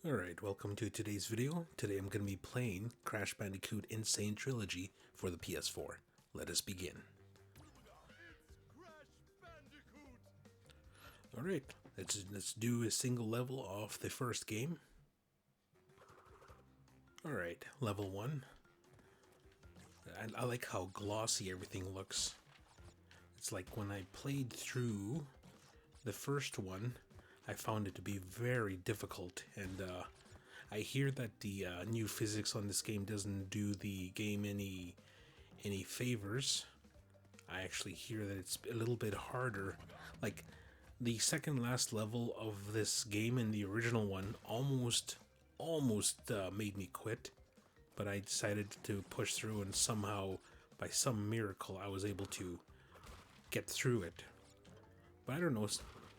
Alright, welcome to today's video. Today I'm going to be playing Crash Bandicoot Sane Trilogy for the PS4. Let us begin. Alright, let's do a single level off the first game. Alright, level 1. I like how glossy everything looks. It's like when I played through the first one, I found it to be very difficult, and I hear that the new physics on this game doesn't do the game any favors. I actually hear that it's a little bit harder. Like, the second last level of this game in the original one almost made me quit, but I decided to push through, and somehow, by some miracle, I was able to get through it. But I don't know,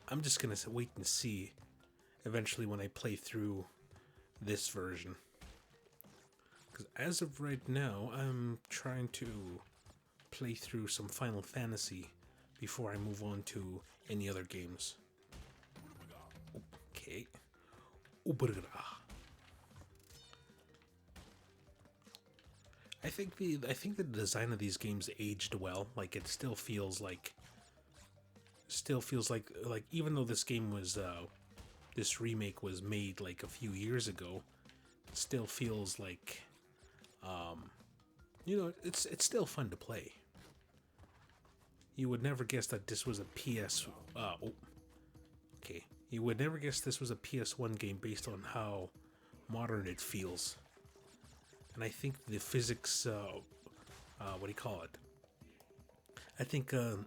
I'm just gonna wait and see eventually when I play through this version. Because as of right now, I'm trying to play through some Final Fantasy before I move on to any other games. Okay. I think the design of these games aged well. Like, it still feels like even though this game was this remake was made like a few years ago, it still feels like it's still fun to play. You would never guess that this was a You would never guess this was a PS1 game based on how modern it feels. And I think the physics, what do you call it? I think the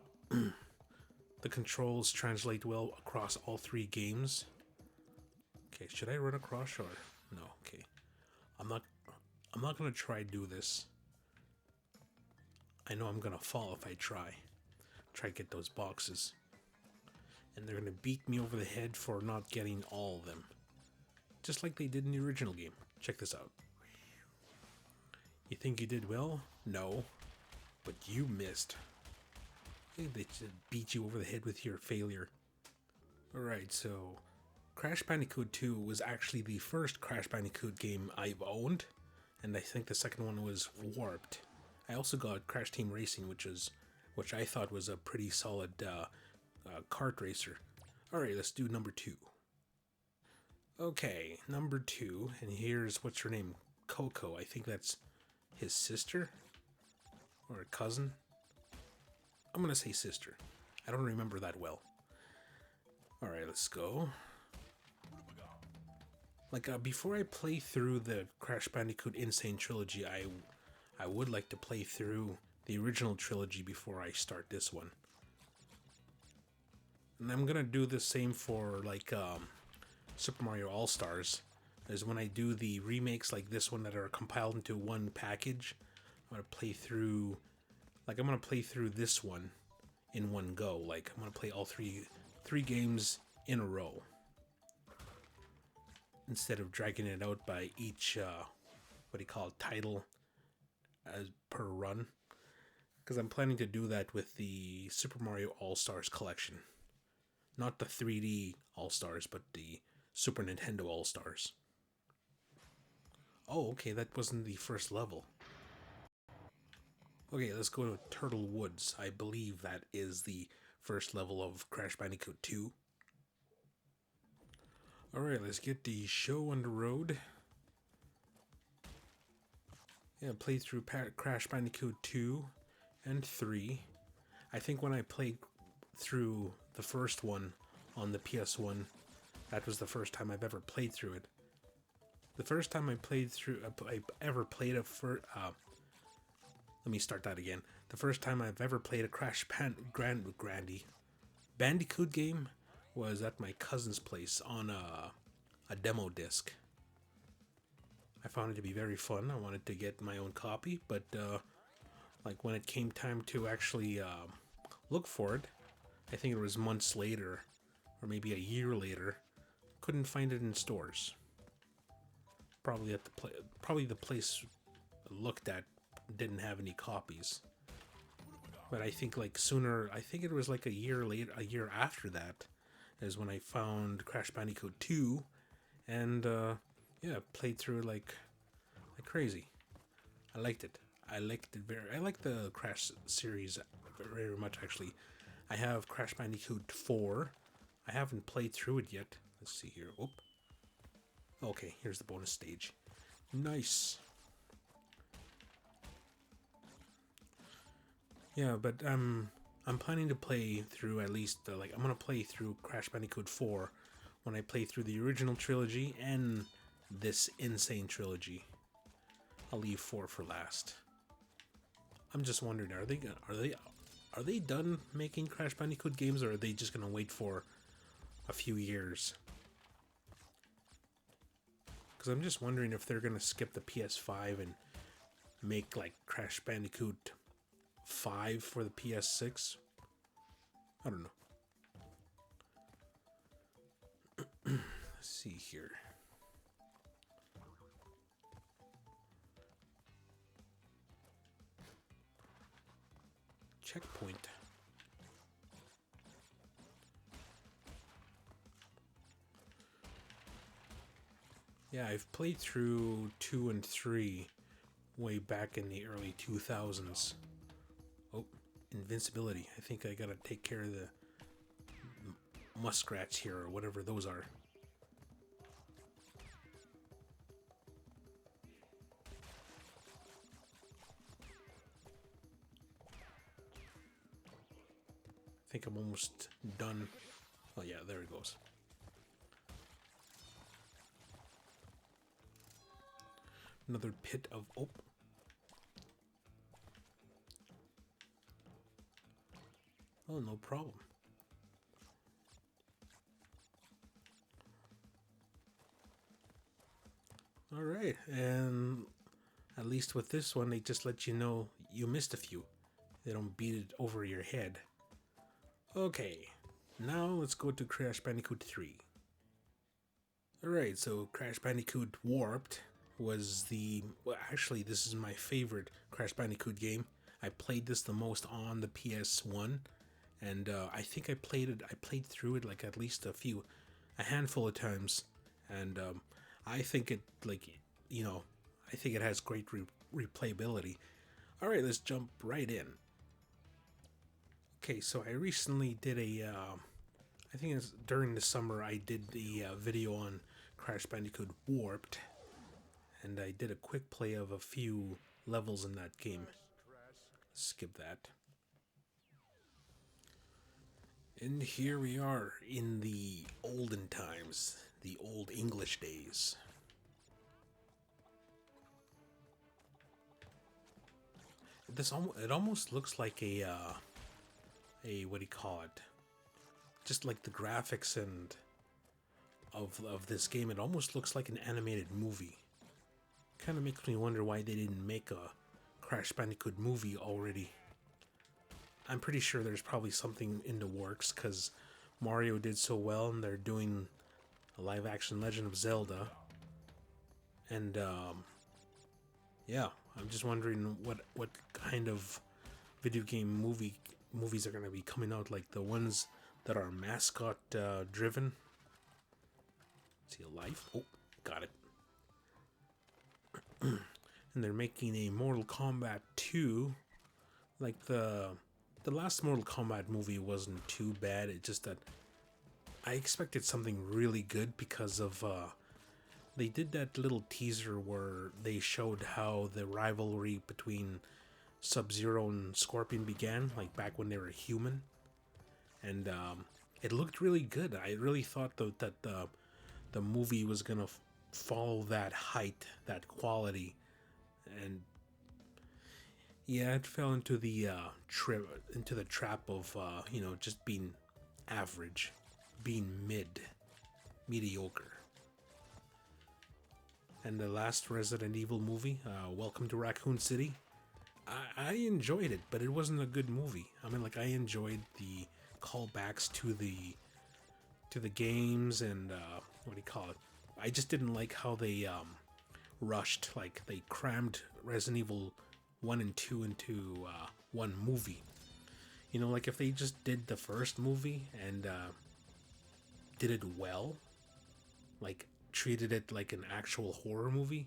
controls translate well across all three games. Okay, should I run across or no? Okay, I'm not gonna try to do this. I know I'm gonna fall if I try to get those boxes, and they're gonna beat me over the head for not getting all of them, just like they did in the original game. Check this out. You think you did well? No, but you missed. They just beat you over the head with your failure. Alright, so Crash Bandicoot 2 was actually the first Crash Bandicoot game I've owned, and I think the second one was Warped. I also got Crash Team Racing, which I thought was a pretty solid kart racer. Alright, let's do number 2. Okay, number 2, and here's, what's her name? Coco. I think that's his sister? Or a cousin? I'm gonna say sister. I don't remember that well. Alright, let's go. Like, before I play through the Crash Bandicoot Sane Trilogy, I would like to play through the original trilogy before I start this one. And I'm gonna do the same for, like, Super Mario All-Stars. Is when I do the remakes like this one that are compiled into one package, I'm gonna play through this one in one go. Like, I'm gonna play all three games in a row instead of dragging it out by each title as per run, because I'm planning to do that with the Super Mario All-Stars collection, not the 3D All-Stars, but the Super Nintendo All-Stars. Oh, okay, that wasn't the first level. Okay, let's go to Turtle Woods. I believe that is the first level of Crash Bandicoot 2. Alright, let's get the show on the road. Yeah, played through Crash Bandicoot 2 and 3. I think when I played through the first one on the PS1, that was the first time I've ever played through it. The first time I ever played let me start that again. The first time I've ever played a Crash pan-grandi Bandicoot game was at my cousin's place on a demo disc. I found it to be very fun. I wanted to get my own copy, but like, when it came time to actually look for it, I think it was months later, or maybe a year later, couldn't find it in stores. Probably the place I looked at didn't have any copies. But I think I think it was like a year after that, is when I found Crash Bandicoot 2, and yeah, played through it like crazy. I liked it. I liked it very. I like the Crash series very much actually. I have Crash Bandicoot 4. I haven't played through it yet. Let's see here. Oop. Okay, here's the bonus stage. Nice. Yeah, but I'm planning to play through at least like I'm gonna play through Crash Bandicoot 4 when I play through the original trilogy and this Insane Trilogy. I'll leave 4 for last. I'm just wondering, are they done making Crash Bandicoot games, or are they just gonna wait for a few years? Because I'm just wondering if they're gonna skip the PS5 and make like Crash Bandicoot 5 for the PS6. I don't know. Let's see here. Checkpoint. Yeah, I've played through 2 and 3 way back in the early 2000s. Oh, invincibility. I think I gotta take care of the muskrats here, or whatever those are. I think I'm almost done. Oh yeah, there it goes. Another pit of... Oh. Oh, no problem. Alright, and at least with this one, they just let you know you missed a few. They don't beat it over your head. Okay, now let's go to Crash Bandicoot 3. Alright, so Crash Bandicoot Warped was the... Well, actually, this is my favorite Crash Bandicoot game. I played this the most on the PS1, and I think I played through it like at least a handful of times, and I think it, like, you know, I think it has great replayability. Alright, let's jump right in. Okay, so I recently did I think it's during the summer, I did the video on Crash Bandicoot Warped, and I did a quick play of a few levels in that game. Skip that. And here we are in the olden times, the old English days. It almost looks like a what do you call it? Just like the graphics and of this game, it almost looks like an animated movie. Kind of makes me wonder why they didn't make a Crash Bandicoot movie already. I'm pretty sure there's probably something in the works because Mario did so well, and they're doing a live-action Legend of Zelda. And yeah, I'm just wondering what kind of video game movies are going to be coming out, like the ones that are mascot driven. See a life? Oh, got it. And they're making a Mortal Kombat 2. Like the last Mortal Kombat movie wasn't too bad. It's just that I expected something really good because of they did that little teaser where they showed how the rivalry between Sub-Zero and Scorpion began, like back when they were human. And it looked really good. I really thought that the movie was gonna follow that height, that quality, and yeah, it fell into the trap of you know, just being average, being mediocre. And the last Resident Evil movie, Welcome to Raccoon City, I enjoyed it, but it wasn't a good movie. I mean, like, I enjoyed the callbacks to the games and what do you call it? I just didn't like how they rushed, like they crammed Resident Evil 1 and 2 into one movie. You know, like if they just did the first movie and did it well, like treated it like an actual horror movie,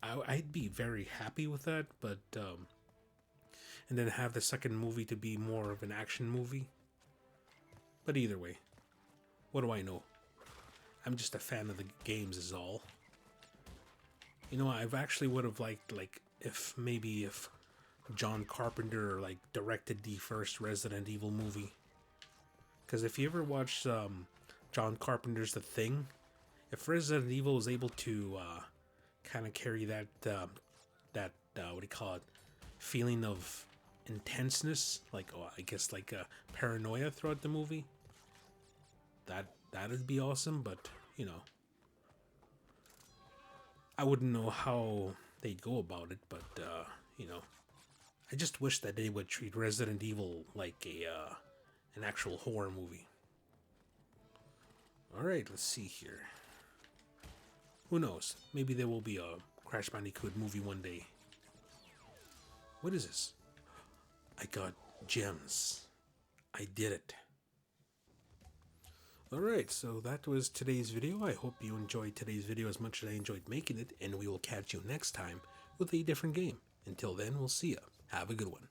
I'd be very happy with that. But and then have the second movie to be more of an action movie. But either way, what do I know? I'm just a fan of the games is all. You know, I've actually would have liked, like, if John Carpenter like directed the first Resident Evil movie. Because if you ever watched John Carpenter's The Thing, if Resident Evil was able to kind of carry that what do you call it, feeling of intenseness, like, oh, I guess like paranoia throughout the movie, that'd be awesome. But you know, I wouldn't know how they'd go about it. But you know, I just wish that they would treat Resident Evil like an actual horror movie. All right, let's see here. Who knows? Maybe there will be a Crash Bandicoot movie one day. What is this? I got gems. I did it. Alright, so that was today's video. I hope you enjoyed today's video as much as I enjoyed making it, and we will catch you next time with a different game. Until then, we'll see ya. Have a good one.